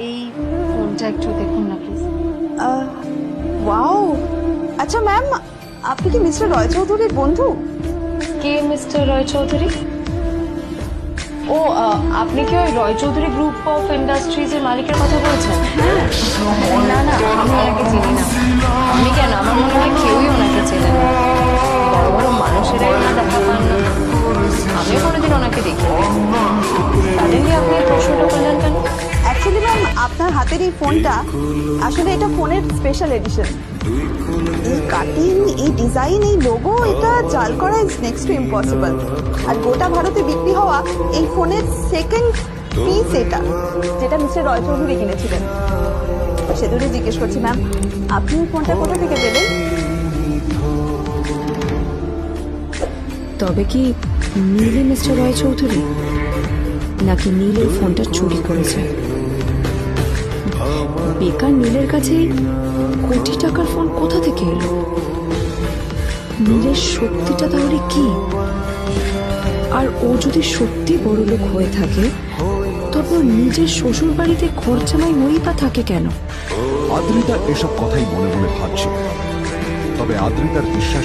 এই ফোনটা একটু দেখুন না প্লিজ। ওয়াও, আচ্ছা ম্যাম, আপনি কি মিস্টার রয় চৌধুরীর বন্ধু? কে মিস্টার রয় চৌধুরী? ও, আপনি কি ওই রয় চৌধুরী গ্রুপ অফ ইন্ডাস্ট্রিজ এর মালিকের কথা বলছেন? না না, আমি ওনাকে চিনি না। আমি কেন, আমার মনে হয় কেউই ওনাকে চেনে না। বড় বড় মানুষেরাই না দেখা পান না। আমিও কোনোদিন ওনাকে দেখিনি। সাডেনলি আপনি এই প্রশ্নটা করলেন কেন? অ্যাকচুয়ালি ম্যাম, আপনার হাতের এই ফোনটা আসলে এটা ফোনের স্পেশাল এডিশন। এই কাটিং, এই ডিজাইন, এই লোগো, এটা জাল করা ইজ নেক্সট টু ইম্পসিবল। আর গোটা ভারতে বিক্রি হওয়া এই ফোনের সেকেন্ড পিস এটা, যেটা মিস্টার রয় চৌধুরী কিনেছিলেন। সেদুরে জিজ্ঞেস করছি ম্যাম, আপনি এই ফোনটা কোথা থেকে পেলেন? তবে কি নীলই মিস্টার রয় চৌধুরী, নাকি নীল এই ফোনটা চুরি করেছে? বেকার নীলের কাছে কোটি টাকার ফোন কোথা থেকে এলো? নীলের সত্যিটা তাহলে কি? আর ও যদি সত্যি বড়লোক হয়ে থাকে, তবে নিজের শ্বশুর বাড়িতে খরচামাই হয়েই বা থাকে কেন? আদ্রিতা এসব কথাই মনে মনে ভাবছে, তবে আদ্রিতার বিশ্বাস